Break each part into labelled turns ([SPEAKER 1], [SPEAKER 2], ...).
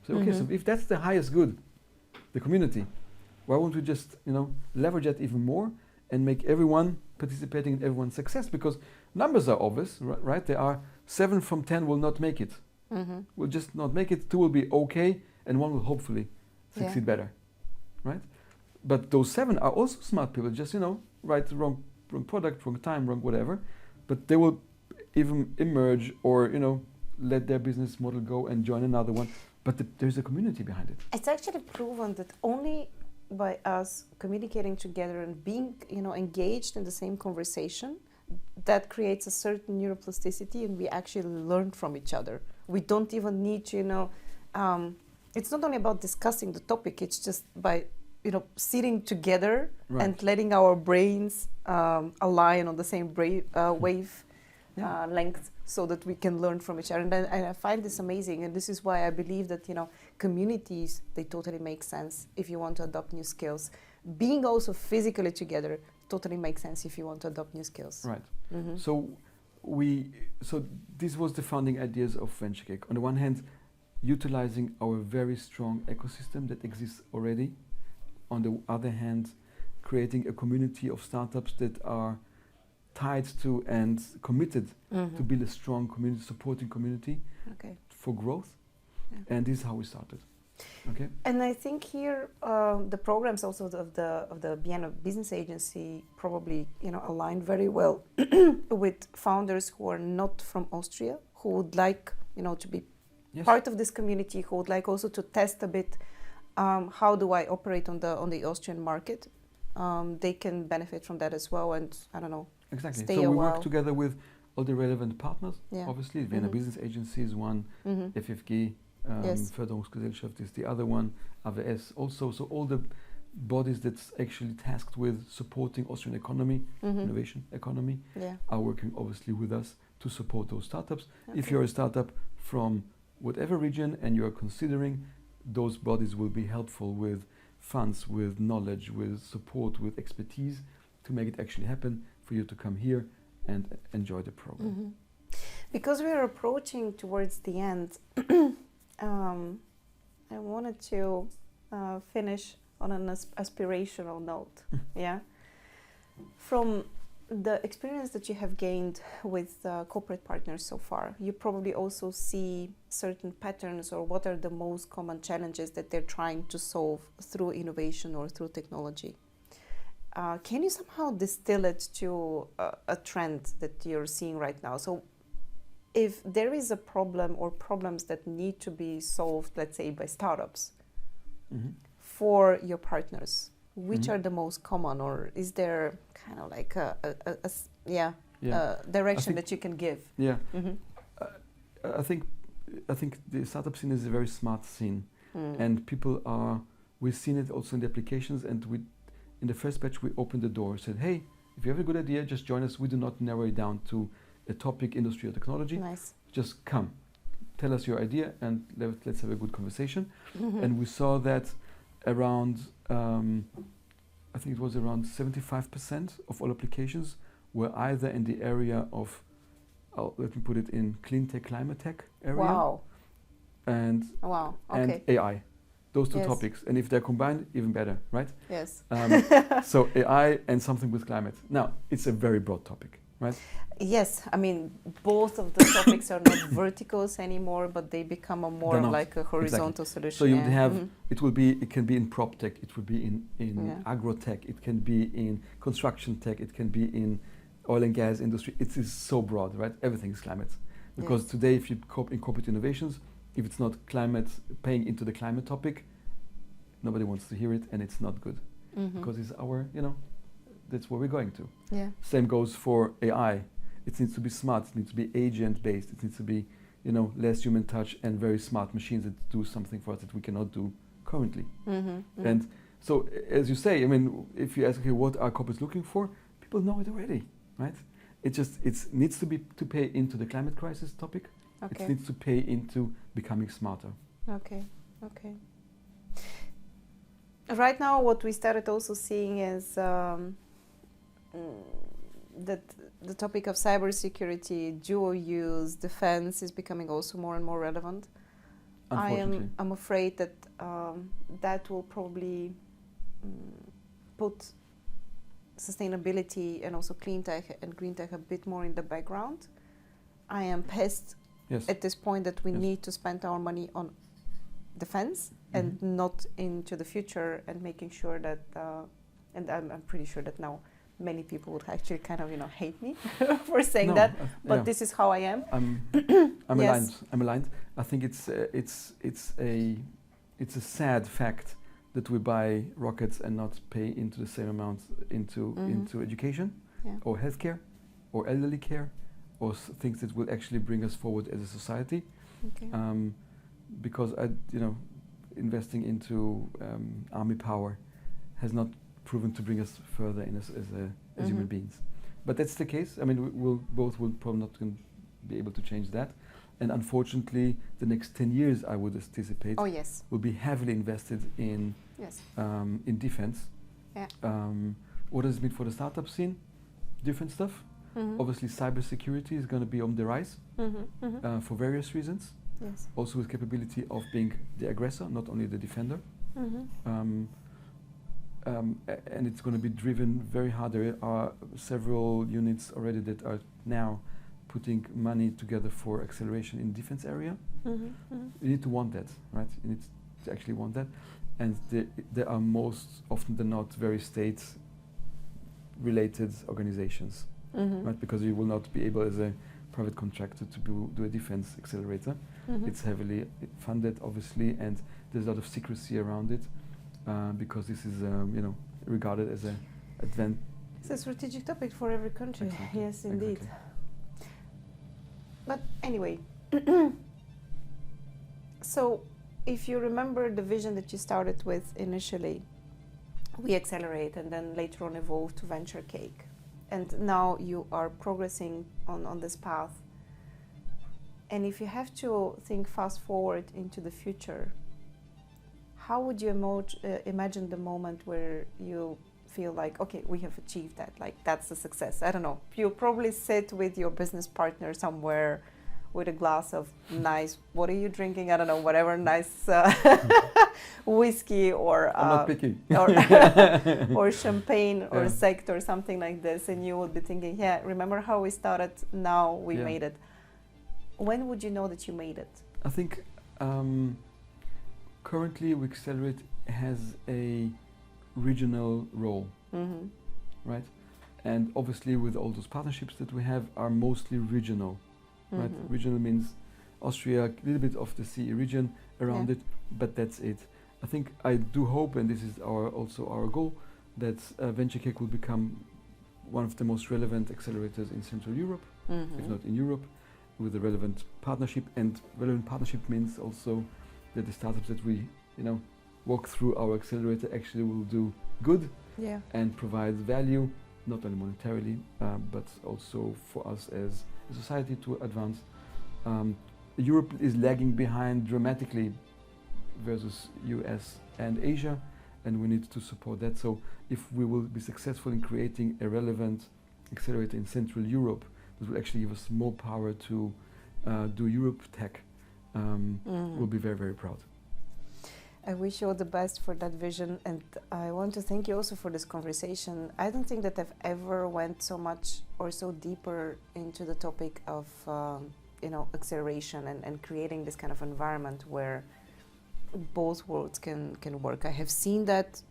[SPEAKER 1] So okay, so if that's the highest good, the community, why won't we just leverage that even more and make everyone participating in everyone's success? Because numbers are obvious, right? There are 7 from 10 will not make it. Will just not make it. 2 will be okay, and 1 will hopefully succeed better, right? But those 7 are also smart people. Just write the wrong product, wrong time, wrong whatever. But they will even emerge or let their business model go and join another one. But there's a community behind it.
[SPEAKER 2] It's actually proven that only by us communicating together and being engaged in the same conversation, that creates a certain neuroplasticity, and we actually learn from each other. We don't even need to it's not only about discussing the topic, it's just by sitting together and letting our brains align on the same wave length, so that we can learn from each other. And I find this amazing, and this is why I believe that communities, they totally make sense if you want to adopt new skills. Being also physically together totally makes sense if you want to adopt new skills.
[SPEAKER 1] Right. So this was the founding ideas of VentureCake. On the one hand, utilizing our very strong ecosystem that exists already. On the other hand, creating a community of startups that are tied to and committed to build a strong community, supporting community for growth. And this is how we started. Okay.
[SPEAKER 2] And I think here the programs also of the Vienna Business Agency probably align very well with founders who are not from Austria, who would like to be part of this community, who would like also to test a bit how do I operate on the Austrian market. They can benefit from that as well, and I don't know.
[SPEAKER 1] Exactly.
[SPEAKER 2] Stay
[SPEAKER 1] so
[SPEAKER 2] a
[SPEAKER 1] we
[SPEAKER 2] while.
[SPEAKER 1] work together with all the relevant partners. Obviously, Vienna Business Agency is one, FFG, Förderungsgesellschaft is the other one, AWS also. So all the bodies that's actually tasked with supporting Austrian economy, innovation economy, are working obviously with us to support those startups. If you're a startup from whatever region and you're considering, those bodies will be helpful with funds, with knowledge, with support, with expertise to make it actually happen, for you to come here and enjoy the program.
[SPEAKER 2] Because we are approaching towards the end, I wanted to finish on an aspirational note. From the experience that you have gained with corporate partners so far, you probably also see certain patterns, or what are the most common challenges that they're trying to solve through innovation or through technology. Can you somehow distill it to a trend that you're seeing right now? So if there is a problem or problems that need to be solved, let's say by startups, for your partners, which are the most common, or is there kind of like a direction that you can give?
[SPEAKER 1] I think the startup scene is a very smart scene, and we've seen it also in the applications, and in the first batch we opened the door, said, hey, if you have a good idea, just join us. We do not narrow it down to a topic, industry or technology. Just come, tell us your idea, and let's have a good conversation. And we saw that around I think it was around 75% of all applications were either in the area of, let me put it in clean tech, climate tech area, and AI. Those two topics, and if they're combined, even better, right? So AI and something with climate. Now, it's a very broad topic, right?
[SPEAKER 2] Yes, I mean, both of the topics are not verticals anymore, but they become more like a horizontal solution.
[SPEAKER 1] So you would have, it can be in prop tech, it would be in agro tech, it can be in construction tech, it can be in oil and gas industry. It is so broad, right? Everything is climate. Because today, if you incorporate innovations, if it's not climate, paying into the climate topic, nobody wants to hear it, and it's not good. Because it's our, that's where we're going to. Same goes for AI. It needs to be smart, it needs to be agent-based, it needs to be, less human touch and very smart machines that do something for us that we cannot do currently. And so, as you say, I mean, if you ask, okay, what are corporates looking for? People know it already, right? It needs to pay into the climate crisis topic. It needs to pay into becoming smarter.
[SPEAKER 2] Right now, what we started also seeing is that the topic of cybersecurity, dual use, defense is becoming also more and more relevant.
[SPEAKER 1] Unfortunately.
[SPEAKER 2] I'm afraid that that will probably put sustainability and also clean tech and green tech a bit more in the background. I am pissed at this point that we need to spend our money on defense and not into the future, and making sure that and I'm pretty sure that now many people would actually kind of hate me for saying that, but this is how I am.
[SPEAKER 1] I'm aligned. I think it's a sad fact that we buy rockets and not pay into the same amount into education or healthcare or elderly care or things that will actually bring us forward as a society. Because investing into army power has not proven to bring us further as human beings. But that's the case. I mean, we'll probably not be able to change that. And unfortunately, the next 10 years, I would anticipate, will be heavily invested in defense. What does it mean for the startup scene? Different stuff. Obviously, cybersecurity is going to be on the rise for various reasons. Also with capability of being the aggressor, not only the defender. And it's going to be driven very hard. There are several units already that are now putting money together for acceleration in defense area. You need to want that, right? You need to actually want that. And there are most often than not very state-related organizations, right? Because you will not be able as a private contractor to do a defense accelerator. It's heavily funded, obviously, and there's a lot of secrecy around it because this is, regarded as an advanced.
[SPEAKER 2] It's a strategic topic for every country. Exactly. Yes, indeed. Exactly. But anyway, so if you remember the vision that you started with initially, weXelerate, and then later on evolved to Venture Cake, and now you are progressing on this path. And if you have to think fast forward into the future, how would you imagine the moment where you feel like, okay, we have achieved that, like that's a success? I don't know. You probably sit with your business partner somewhere with a glass of nice, what are you drinking? I don't know, whatever nice whiskey or
[SPEAKER 1] I'm not picky.
[SPEAKER 2] or champagne or sect or something like this, and you would be thinking, yeah, remember how we started? Now we made it. When would you know that you made it?
[SPEAKER 1] I think currently weXelerate has a regional role, right? And obviously with all those partnerships that we have are mostly regional, right? Regional means Austria, a little bit of the CE region around it, but that's it. I think I do hope, and this is also our goal, that Venture Cake will become one of the most relevant accelerators in Central Europe, if not in Europe, with a relevant partnership. And relevant partnership means also that the startups that we, walk through our accelerator actually will do good and provide value, not only monetarily, but also for us as a society to advance. Europe is lagging behind dramatically versus US and Asia, and we need to support that. So if we will be successful in creating a relevant accelerator in Central Europe, this will actually give us more power to do Europe tech. We'll be very, very proud.
[SPEAKER 2] I wish you all the best for that vision, and I want to thank you also for this conversation. I don't think that I've ever went so much or so deeper into the topic of acceleration and creating this kind of environment where both worlds can work. I have seen that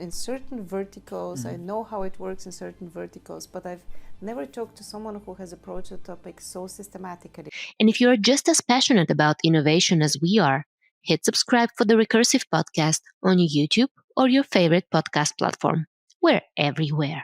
[SPEAKER 2] in certain verticals. I know how it works in certain verticals, but I've never talked to someone who has approached the topic so systematically.
[SPEAKER 3] And if you're just as passionate about innovation as we are, hit subscribe for the Recursive podcast on YouTube or your favorite podcast platform. We're everywhere.